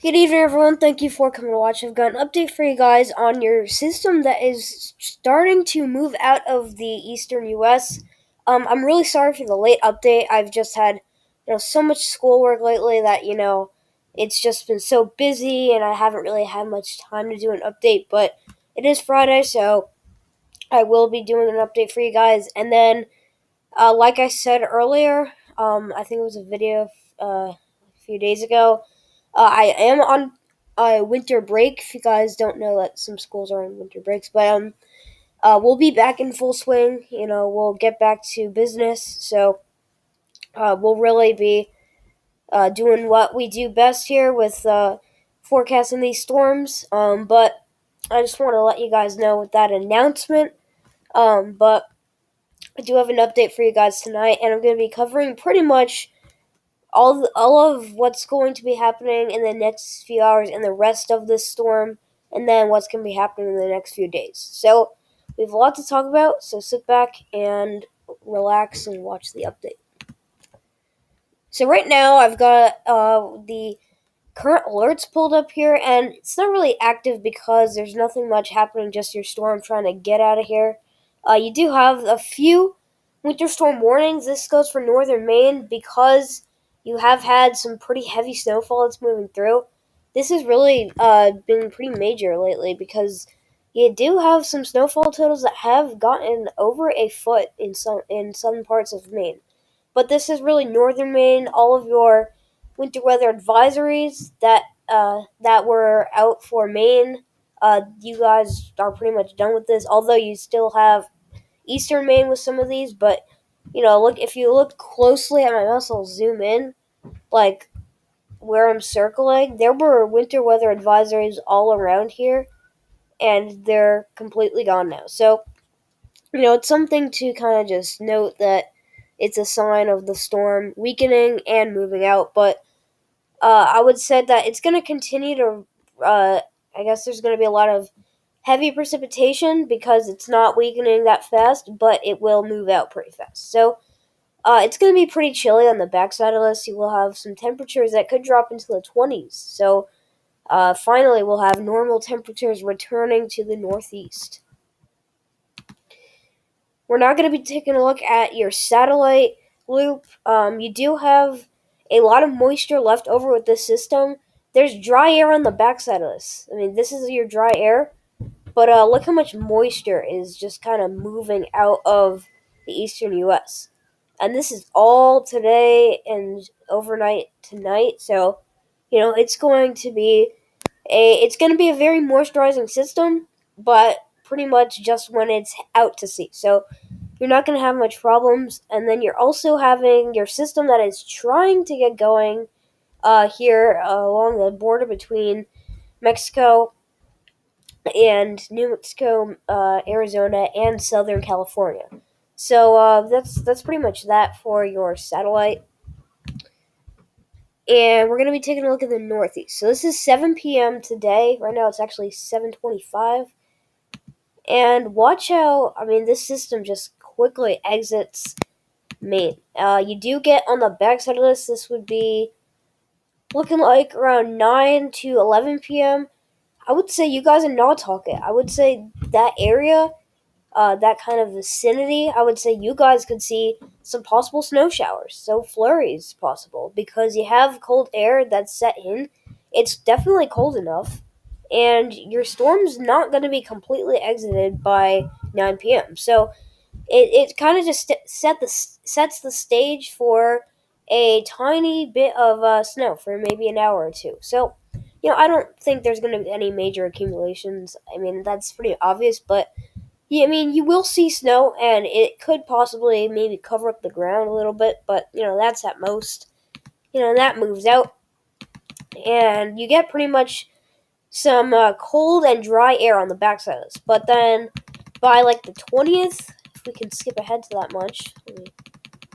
Good evening, everyone. Thank you for coming to watch. I've got an update for you guys on your system that is starting to move out of the eastern U.S. I'm really sorry for the late update. I've just had, so much schoolwork lately that it's just been so busy, and I haven't really had much time to do an update. But it is Friday, so I will be doing an update for you guys. And then, like I said earlier, I think it was a video a few days ago. I am on winter break. If you guys don't know that some schools are on winter breaks, but we'll be back in full swing. We'll get back to business. So we'll really be doing what we do best here with forecasting these storms. But I just want to let you guys know with that announcement. But I do have an update for you guys tonight, and I'm going to be covering pretty much all of what's going to be happening in the next few hours and the rest of this storm, and then what's going to be happening in the next few days. So we have a lot to talk about, so sit back and relax and watch the update. So right now I've got the current alerts pulled up here, and it's not really active because there's nothing much happening, just your storm trying to get out of here. You do have a few winter storm warnings. This goes for northern Maine because you have had some pretty heavy snowfall that's moving through. This has really been pretty major lately because you do have some snowfall totals that have gotten over a foot in some parts of Maine. But this is really northern Maine. All of your winter weather advisories that were out for Maine, you guys are pretty much done with this. Although you still have eastern Maine with some of these, but look, if you look closely at my mouse, I'll zoom in, like where I'm circling. There were winter weather advisories all around here, and they're completely gone now. So it's something to kind of just note that it's a sign of the storm weakening and moving out. But I would say that it's going to continue to. I guess there's going to be a lot of heavy precipitation because it's not weakening that fast, but it will move out pretty fast. So it's going to be pretty chilly on the backside of this. You will have some temperatures that could drop into the 20s. So finally, we'll have normal temperatures returning to the northeast. We're now going to be taking a look at your satellite loop. You do have a lot of moisture left over with this system. There's dry air on the backside of this. I mean, this is your dry air, but look how much moisture is just kind of moving out of the eastern U.S. And this is all today and overnight tonight. So, it's going to be a very moisturizing system, but pretty much just when it's out to sea. So you're not going to have much problems. And then you're also having your system that is trying to get going here along the border between Mexico and New Mexico, Arizona, and Southern California. So that's pretty much that for your satellite. And we're going to be taking a look at the Northeast. So this is 7 p.m. today. Right now it's actually 7:25. And watch how, this system just quickly exits Maine. You do get on the backside of this would be looking like around 9 to 11 p.m. I would say you guys are Nantucket. I would say that area, that kind of vicinity, I would say you guys could see some possible snow showers, so flurries possible, because you have cold air that's set in. It's definitely cold enough, and your storm's not going to be completely exited by 9 p.m. So it kind of just sets the stage for a tiny bit of snow for maybe an hour or two. So, I don't think there's going to be any major accumulations. That's pretty obvious, but yeah, you will see snow, and it could possibly maybe cover up the ground a little bit, but that's at most. That moves out, and you get pretty much some cold and dry air on the backside of this. But then by like the 20th, if we can skip ahead to that much,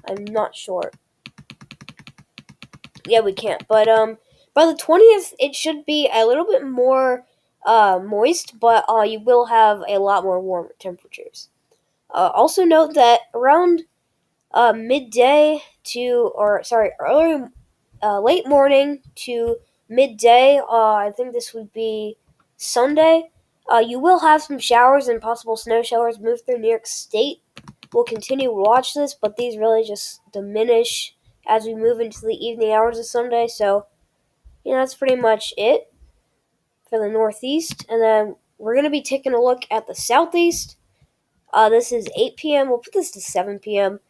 I'm not sure. Yeah, we can't. But by the 20th, it should be a little bit more moist, but you will have a lot more warmer temperatures. Also note that around midday to, or sorry, early, late morning to midday. I think this would be Sunday. You will have some showers and possible snow showers move through New York State. We'll continue to watch this, but these really just diminish as we move into the evening hours of Sunday. So, that's pretty much it for the Northeast. And then we're going to be taking a look at the Southeast. This is 8 p.m. We'll put this to 7 p.m.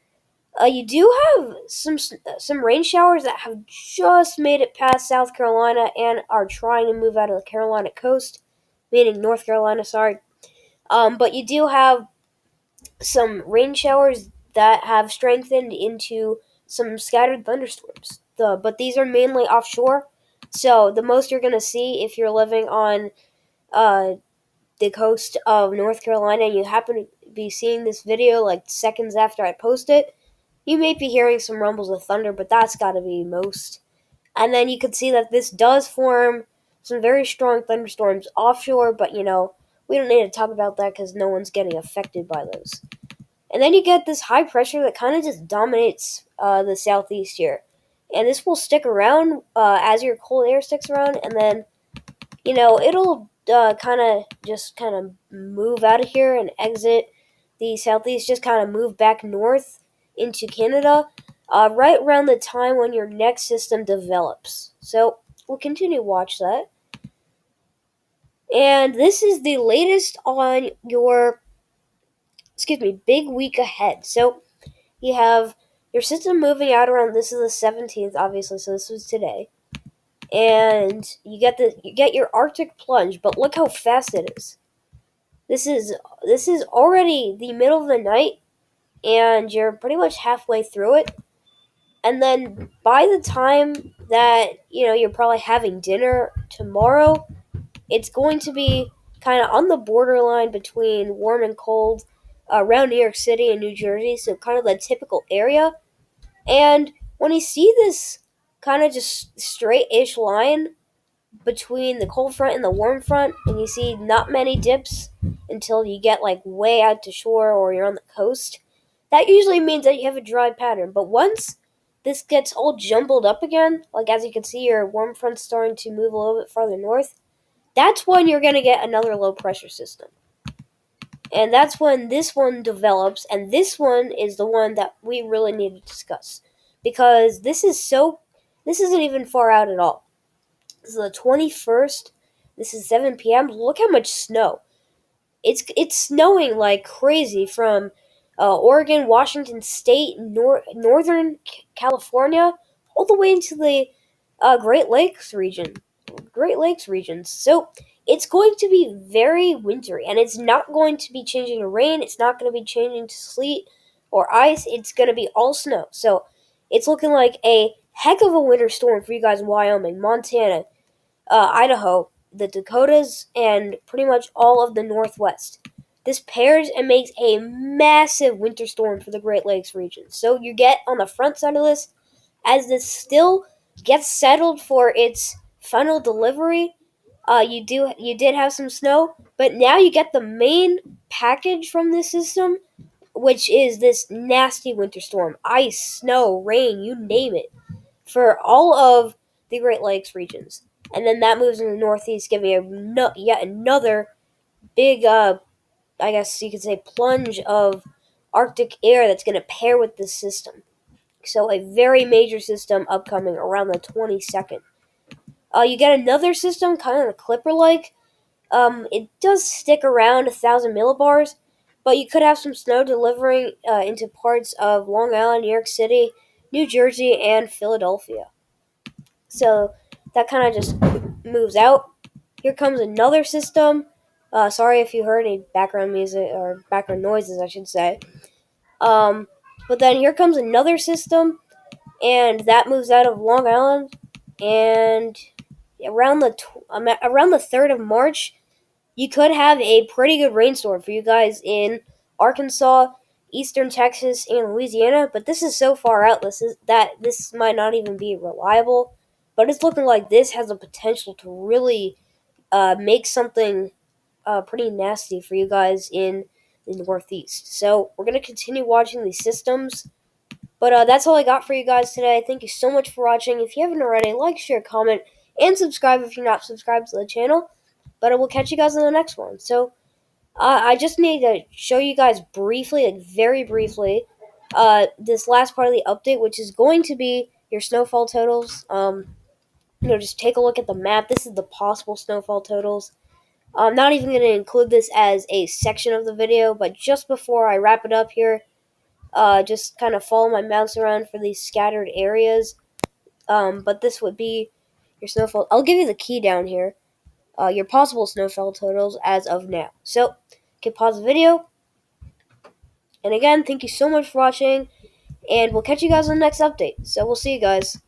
You do have some rain showers that have just made it past South Carolina and are trying to move out of the Carolina coast, meaning North Carolina, sorry. But you do have some rain showers that have strengthened into some scattered thunderstorms. But these are mainly offshore, so the most you're going to see if you're living on uh, the coast of North Carolina and you happen to be seeing this video like seconds after I post it, you may be hearing some rumbles of thunder, but that's got to be most. And then you can see that this does form some very strong thunderstorms offshore, but we don't need to talk about that because no one's getting affected by those. And then you get this high pressure that kind of just dominates the southeast here. And this will stick around as your cold air sticks around, and then, it'll kind of move out of here and exit the southeast, just kind of move back north into Canada right around the time when your next system develops. So we'll continue to watch that. And this is the latest on your, big week ahead. So you have your system moving out around, this is the 17th, obviously, so this was today. And you get your Arctic plunge, but look how fast it is. This is already the middle of the night, and you're pretty much halfway through it. And then by the time that you're probably having dinner tomorrow, it's going to be kind of on the borderline between warm and cold around New York City and New Jersey, so kind of the typical area. And when you see this kind of just straight-ish line between the cold front and the warm front, and you see not many dips until you get like way out to shore or you're on the coast, that usually means that you have a dry pattern. But once this gets all jumbled up again, like as you can see, your warm front's starting to move a little bit farther north, that's when you're going to get another low pressure system. And that's when this one develops, and this one is the one that we really need to discuss. Because this isn't even far out at all. This is the 21st. This is 7 p.m. Look how much snow. It's snowing like crazy from Oregon, Washington State, Northern California, all the way into the Great Lakes region. Great Lakes regions. So it's going to be very wintry, and it's not going to be changing to rain. It's not going to be changing to sleet or ice. It's going to be all snow. So it's looking like a heck of a winter storm for you guys in Wyoming, Montana, Idaho, the Dakotas, and pretty much all of the Northwest. This pairs and makes a massive winter storm for the Great Lakes region. So you get on the front side of this, as this still gets settled for its final delivery. You did have some snow, but now you get the main package from this system, which is this nasty winter storm. Ice, snow, rain, you name it, for all of the Great Lakes regions. And then that moves in the northeast, giving yet another big, I guess you could say, plunge of Arctic air that's going to pair with this system. So a very major system upcoming around the 22nd. You get another system, kind of a Clipper-like. It does stick around 1,000 millibars, but you could have some snow delivering into parts of Long Island, New York City, New Jersey, and Philadelphia. So that kind of just moves out. Here comes another system. Sorry if you heard any background music, or background noises, I should say. But then here comes another system, and that moves out of Long Island. And around the 3rd of March, you could have a pretty good rainstorm for you guys in Arkansas, eastern Texas, and Louisiana. But this is so far out. This might not even be reliable. But it's looking like this has the potential to really make something pretty nasty for you guys in the Northeast. So we're going to continue watching these systems. But that's all I got for you guys today. Thank you so much for watching. If you haven't already, like, share, comment, and subscribe if you're not subscribed to the channel. But I will catch you guys in the next one. So I just need to show you guys briefly, like very briefly, this last part of the update, which is going to be your snowfall totals. Just take a look at the map. This is the possible snowfall totals. I'm not even going to include this as a section of the video, but just before I wrap it up here, just kind of follow my mouse around for these scattered areas. But this would be your snowfall. I'll give you the key down here. Your possible snowfall totals as of now. So, you can pause the video. And again, thank you so much for watching. And we'll catch you guys on the next update. So, we'll see you guys.